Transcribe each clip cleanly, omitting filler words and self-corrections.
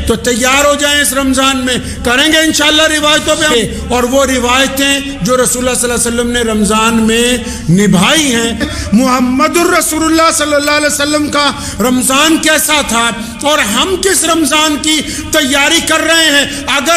تو تیار ہو جائیں اس رمضان میں، کریں گے انشاءاللہ روایتوں پہ، اور وہ روایتیں جو رسول اللہ صلی اللہ علیہ وسلم نے رمضان میں نبھائی ہیں۔ محمد الرسول اللہ صلی اللہ علیہ وسلم کا رمضان کیسا تھا اور ہم کس رمضان کی تیاری کر رہے ہیں؟ اگر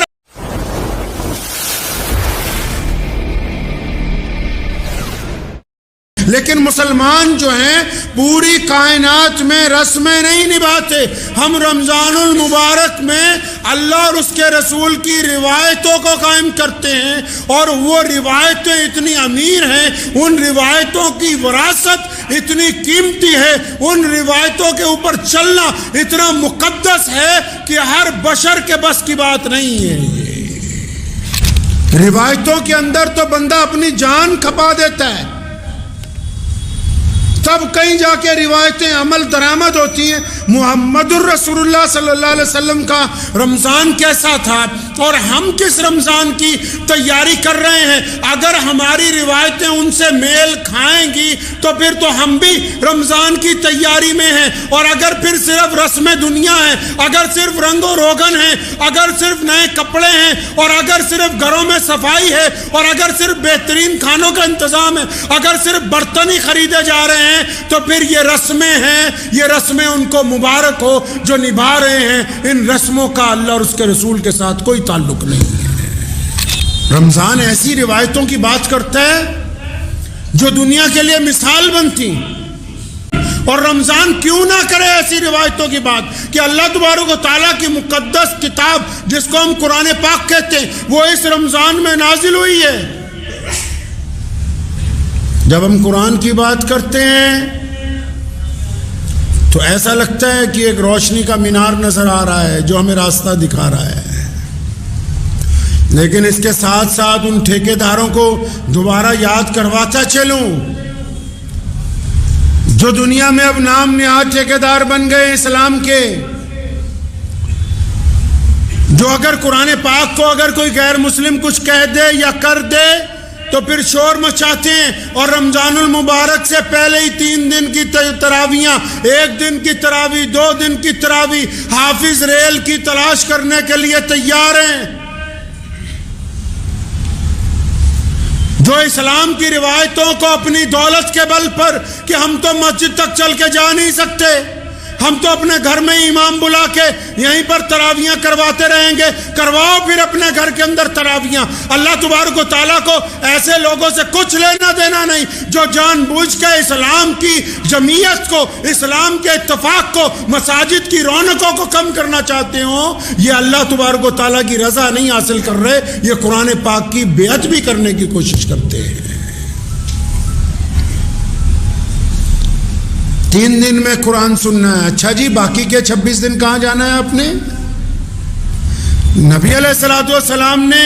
لیکن مسلمان جو ہیں پوری کائنات میں رسمیں نہیں نبھاتے۔ ہم رمضان المبارک میں اللہ اور اس کے رسول کی روایتوں کو قائم کرتے ہیں، اور وہ روایتیں اتنی امیر ہیں، ان روایتوں کی وراثت اتنی قیمتی ہے، ان روایتوں کے اوپر چلنا اتنا مقدس ہے کہ ہر بشر کے بس کی بات نہیں ہے۔ روایتوں کے اندر تو بندہ اپنی جان کھپا دیتا ہے، تب کہیں جا کے روایتیں عمل درآمد ہوتی ہیں۔ محمد الرسول اللہ صلی اللہ علیہ وسلم کا رمضان کیسا تھا اور ہم کس رمضان کی تیاری کر رہے ہیں؟ اگر ہماری روایتیں ان سے میل کھائیں گی تو پھر تو ہم بھی رمضان کی تیاری میں ہیں، اور اگر پھر صرف رسم دنیا ہے، اگر صرف رنگ و روغن ہے، اگر صرف نئے کپڑے ہیں، اور اگر صرف گھروں میں صفائی ہے، اور اگر صرف بہترین کھانوں کا انتظام ہے، اگر صرف برتن ہی خریدے جا رہے ہیں، تو پھر یہ رسمیں ہیں، یہ رسمیں ان کو مبارک ہو جو نبھا رہے ہیں۔ ان رسموں کا اللہ اور اس کے رسول کے ساتھ کوئی تعلق نہیں ہے۔ رمضان ایسی روایتوں کی بات کرتا ہے جو دنیا کے لیے مثال بنتی، اور رمضان کیوں نہ کرے ایسی روایتوں کی بات کہ اللہ تبارک و تعالیٰ کی مقدس کتاب جس کو ہم قرآن پاک کہتے ہیں وہ اس رمضان میں نازل ہوئی ہے۔ جب ہم قرآن کی بات کرتے ہیں تو ایسا لگتا ہے کہ ایک روشنی کا مینار نظر آ رہا ہے جو ہمیں راستہ دکھا رہا ہے، لیکن اس کے ساتھ ساتھ ان ٹھیکیداروں کو دوبارہ یاد کرواتا چلوں جو دنیا میں اب نام نہاد ٹھیکیدار بن گئے اسلام کے، جو اگر قرآن پاک کو اگر کوئی غیر مسلم کچھ کہہ دے یا کر دے تو پھر شور مچاتے ہیں، اور رمضان المبارک سے پہلے ہی 3 دن کی تراویحاں، 1 دن کی تراویح، 2 دن کی تراویح، حافظ ریل کی تلاش کرنے کے لیے تیار ہیں۔ جو اسلام کی روایتوں کو اپنی دولت کے بل پر کہ ہم تو مسجد تک چل کے جا نہیں سکتے، ہم تو اپنے گھر میں امام بلا کے یہیں پر تراویحاں کرواتے رہیں گے، کرواؤ پھر اپنے گھر کے اندر تراویحاں۔ اللہ تبارک و تعالیٰ کو ایسے لوگوں سے کچھ لینا دینا نہیں جو جان بوجھ کے اسلام کی جمعیت کو، اسلام کے اتفاق کو، مساجد کی رونقوں کو کم کرنا چاہتے ہوں۔ یہ اللہ تبارک و تعالیٰ کی رضا نہیں حاصل کر رہے، یہ قرآن پاک کی بیعت بھی کرنے کی کوشش کرتے ہیں۔ 3 دن میں قرآن سننا ہے، اچھا جی باقی کے 26 دن کہاں جانا ہے آپ نے؟ نبی علیہ الصلوۃ والسلام نے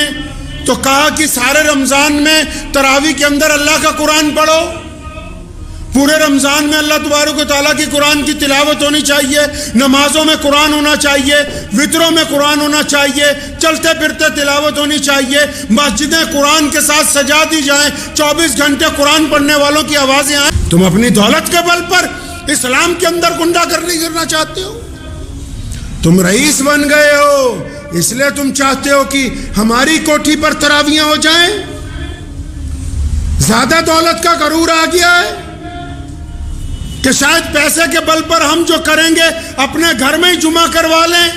تو کہا کہ سارے رمضان میں تراویح کے اندر اللہ کا قرآن پڑھو، پورے رمضان میں اللہ تبارک و تعالیٰ کی قرآن کی تلاوت ہونی چاہیے، نمازوں میں قرآن ہونا چاہیے، وطروں میں قرآن ہونا چاہیے، چلتے پھرتے تلاوت ہونی چاہیے، مسجدیں قرآن کے ساتھ سجا دی جائیں، 24 گھنٹے قرآن پڑھنے والوں کی آوازیں آئیں۔ تم اپنی دولت کے بل پر اسلام کے اندر گنڈا گردی کرنا چاہتے ہو، تم رئیس بن گئے ہو اس لیے تم چاہتے ہو کہ ہماری کوٹھی پر تراویحاں ہو جائیں، زیادہ دولت کا غرور آ گیا ہے کہ شاید پیسے کے بل پر ہم جو کریں گے اپنے گھر میں ہی جمعہ کروا لیں۔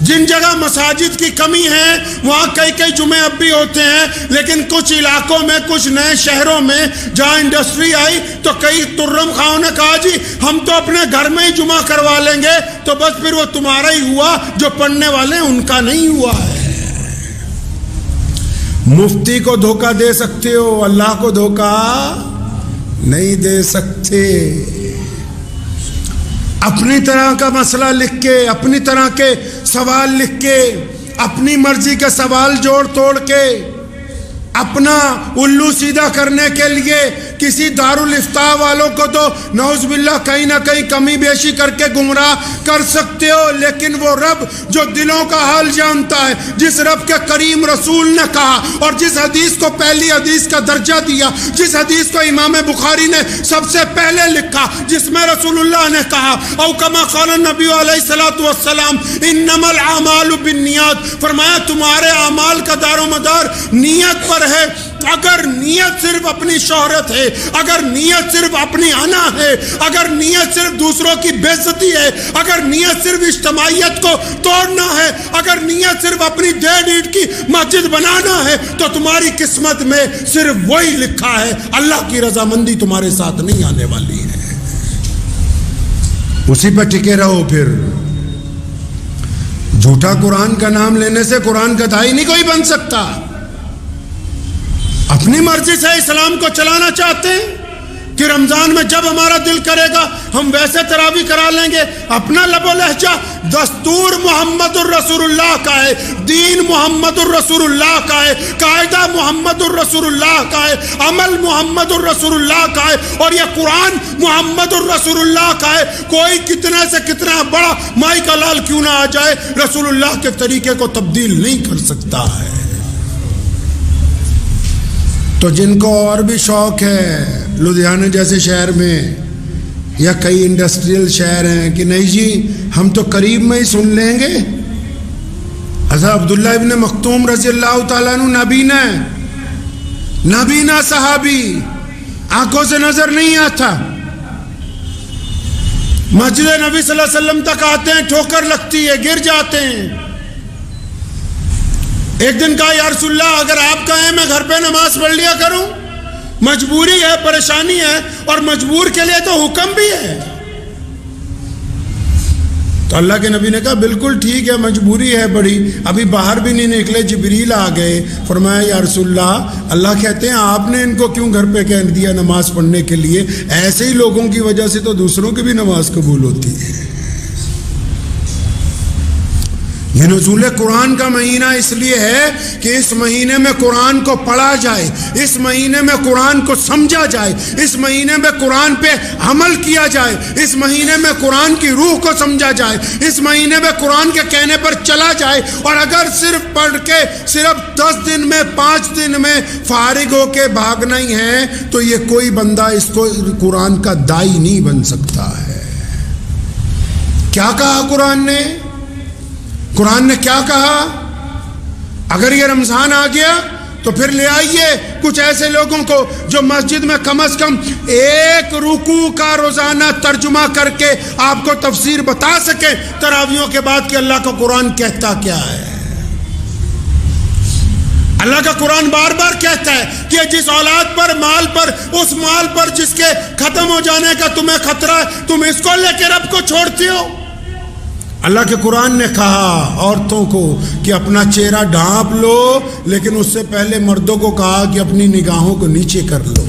جن جگہ مساجد کی کمی ہے وہاں کئی جمعے اب بھی ہوتے ہیں، لیکن کچھ علاقوں میں، کچھ نئے شہروں میں جہاں انڈسٹری آئی تو کئی ترم خواہوں نے کہا جی ہم تو اپنے گھر میں ہی جمعہ کروا لیں گے، تو بس پھر وہ تمہارا ہی ہوا، جو پڑھنے والے ہیں ان کا نہیں ہوا ہے۔ مفتی کو دھوکہ دے سکتے ہو، اللہ کو دھوکہ نہیں دے سکتے۔ اپنی طرح کا مسئلہ لکھ کے، اپنی طرح کے سوال لکھ کے، اپنی مرضی کے سوال جوڑ توڑ کے، اپنا الو سیدھا کرنے کے لیے کسی دارالفتاء والوں کو تو نعوذ باللہ کہیں نہ کہیں کمی بیشی کر کے گمراہ کر سکتے ہو، لیکن وہ رب جو دلوں کا حال جانتا ہے، جس رب کے کریم رسول نے کہا اور جس حدیث کو پہلی حدیث کا درجہ دیا، جس حدیث کو امام بخاری نے سب سے پہلے لکھا، جس میں رسول اللہ نے کہا او کما قال النبی علیہ الصلوۃ والسلام انما الاعمال بالنیات، فرمایا تمہارے اعمال کا دار و مدار نیت پر ہے۔ اگر نیت صرف اپنی شہرت ہے، اگر نیت صرف اپنی انا ہے، اگر نیت صرف دوسروں کی بے عزتی ہے، اگر نیت صرف اجتماعیت کو توڑنا ہے، اگر نیت صرف اپنی ڈیڑھ اینٹ کی مسجد بنانا ہے، تو تمہاری قسمت میں صرف وہی لکھا ہے، اللہ کی رضامندی تمہارے ساتھ نہیں آنے والی ہے۔ اسی پہ ٹکے رہو۔ پھر جھوٹا قرآن کا نام لینے سے قرآن کا داعی نہیں کوئی بن سکتا۔ اپنی مرضی سے اسلام کو چلانا چاہتے ہیں کہ رمضان میں جب ہمارا دل کرے گا ہم ویسے تراویح کرا لیں گے، اپنا لب و لہجہ دستور محمد الرسول اللہ کا ہے، دین محمد الرسول اللہ کا ہے، قاعدہ محمد الرسول اللہ کا ہے، عمل محمد الرسول اللہ کا ہے، اور یہ قرآن محمد الرسول اللہ کا ہے۔ کوئی کتنا سے کتنا بڑا مائی کا لال کیوں نہ آ جائے، رسول اللہ کے طریقے کو تبدیل نہیں کر سکتا ہے۔ تو جن کو اور بھی شوق ہے لدھیانہ جیسے شہر میں یا کئی انڈسٹریل شہر ہیں کہ نہیں جی ہم تو قریب میں ہی سن لیں گے، حضرت عبداللہ ابن مختوم رضی اللہ تعالیٰ عنہ نابینا صحابی، آنکھوں سے نظر نہیں آتا، مسجد نبی صلی اللہ علیہ وسلم تک آتے ہیں، ٹھوکر لگتی ہے، گر جاتے ہیں۔ ایک دن کہا یا رسول اللہ اگر آپ کہیں میں گھر پہ نماز پڑھ لیا کروں، مجبوری ہے، پریشانی ہے، اور مجبور کے لیے تو حکم بھی ہے۔ تو اللہ کے نبی نے کہا بالکل ٹھیک ہے، مجبوری ہے بڑی، ابھی باہر بھی نہیں نکلے، جبریل آ گئے، فرمایا یا رسول اللہ کہتے ہیں آپ نے ان کو کیوں گھر پہ کہہ دیا نماز پڑھنے کے لیے، ایسے ہی لوگوں کی وجہ سے تو دوسروں کی بھی نماز قبول ہوتی ہے۔ یہ نزول قرآن کا مہینہ اس لیے ہے کہ اس مہینے میں قرآن کو پڑھا جائے، اس مہینے میں قرآن کو سمجھا جائے، اس مہینے میں قرآن پہ عمل کیا جائے، اس مہینے میں قرآن کی روح کو سمجھا جائے، اس مہینے میں قرآن کے کہنے پر چلا جائے۔ اور اگر صرف پڑھ کے صرف 10 دن میں 5 دن میں فارغ ہو کے بھاگنا ہی ہے تو یہ کوئی بندہ اس کو قرآن کا داعی نہیں بن سکتا ہے۔ کیا کہا قرآن نے؟ قرآن نے کیا کہا؟ اگر یہ رمضان آ گیا تو پھر لے آئیے کچھ ایسے لوگوں کو جو مسجد میں کم از کم ایک رکوع کا روزانہ ترجمہ کر کے آپ کو تفسیر بتا سکیں تراویحوں کے بعد کہ اللہ کا قرآن کہتا کیا ہے۔ اللہ کا قرآن بار بار کہتا ہے کہ جس اولاد پر، مال پر، اس مال پر جس کے ختم ہو جانے کا تمہیں خطرہ ہے، تم اس کو لے کے رب کو چھوڑتے ہو۔ اللہ کے قرآن نے کہا عورتوں کو کہ اپنا چہرہ ڈھانپ لو، لیکن اس سے پہلے مردوں کو کہا کہ اپنی نگاہوں کو نیچے کر لو۔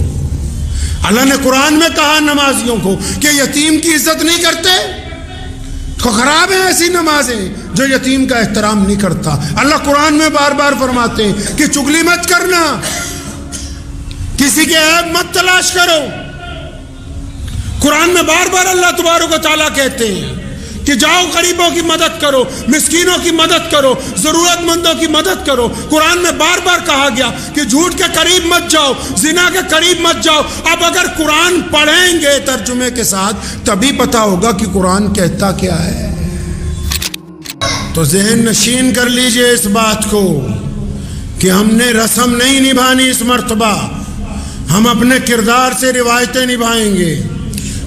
اللہ نے قرآن میں کہا نمازیوں کو کہ یتیم کی عزت نہیں کرتے، تو خراب ہیں ایسی نمازیں جو یتیم کا احترام نہیں کرتا۔ اللہ قرآن میں بار بار فرماتے ہیں کہ چگلی مت کرنا، کسی کے عیب مت تلاش کرو۔ قرآن میں بار بار اللہ تبارک و تعالیٰ کہتے ہیں کہ جاؤ غریبوں کی مدد کرو، مسکینوں کی مدد کرو، ضرورت مندوں کی مدد کرو۔ قرآن میں بار بار کہا گیا کہ جھوٹ کے قریب مت جاؤ، زنا کے قریب مت جاؤ۔ اب اگر قرآن پڑھیں گے ترجمے کے ساتھ تبھی پتا ہوگا کہ قرآن کہتا کیا ہے۔ تو ذہن نشین کر لیجئے اس بات کو کہ ہم نے رسم نہیں نبھانی اس مرتبہ، ہم اپنے کردار سے روایتیں نبھائیں گے۔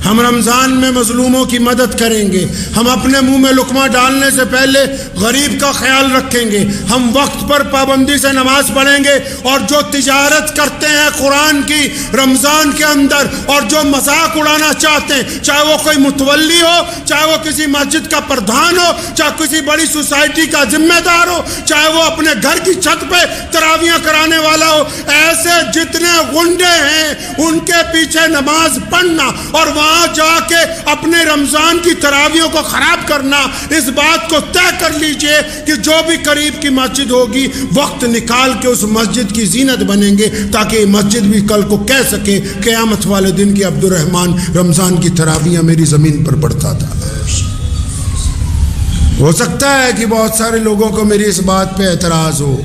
ہم رمضان میں مظلوموں کی مدد کریں گے، ہم اپنے منہ میں لقمہ ڈالنے سے پہلے غریب کا خیال رکھیں گے، ہم وقت پر پابندی سے نماز پڑھیں گے، اور جو تجارت کرتے ہیں قرآن کی رمضان کے اندر اور جو مذاق اڑانا چاہتے ہیں، چاہے وہ کوئی متولی ہو، چاہے وہ کسی مسجد کا پردھان ہو، چاہے کسی بڑی سوسائٹی کا ذمہ دار ہو، چاہے وہ اپنے گھر کی چھت پہ تراویحیں کرانے والا ہو، ایسے جتنے غنڈے ہیں ان کے پیچھے نماز پڑھنا اور وہاں وہاں جا کے اپنے رمضان کی تراویحوں کو خراب کرنا، اس بات کو طے کر لیجئے کہ جو بھی قریب کی مسجد ہوگی وقت نکال کے اس مسجد کی زینت بنیں گے، تاکہ یہ مسجد بھی کل کو کہہ سکے قیامت والے دن کی عبد الرحمن رمضان کی تراویحیں میری زمین پر پڑھتا تھا۔ ہو سکتا ہے کہ بہت سارے لوگوں کو میری اس بات پہ اعتراض ہو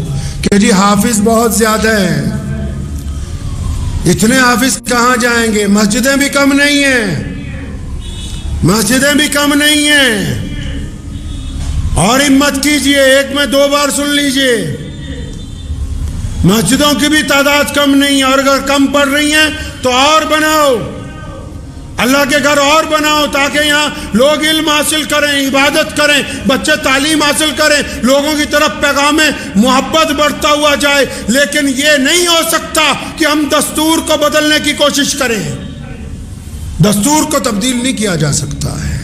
کہ جی حافظ بہت زیادہ ہیں، اتنے حافظ کہاں جائیں گے، مسجدیں بھی کم نہیں ہیں، مسجدیں بھی کم نہیں ہیں۔ اور ہمت کیجئے، ایک میں 2 بار سن لیجئے، مسجدوں کی بھی تعداد کم نہیں ہے، اور اگر کم پڑ رہی ہیں تو اور بناؤ، اللہ کے گھر اور بناؤ، تاکہ یہاں لوگ علم حاصل کریں، عبادت کریں، بچے تعلیم حاصل کریں، لوگوں کی طرف پیغام محبت بڑھتا ہوا جائے۔ لیکن یہ نہیں ہو سکتا کہ ہم دستور کو بدلنے کی کوشش کریں، دستور کو تبدیل نہیں کیا جا سکتا ہے۔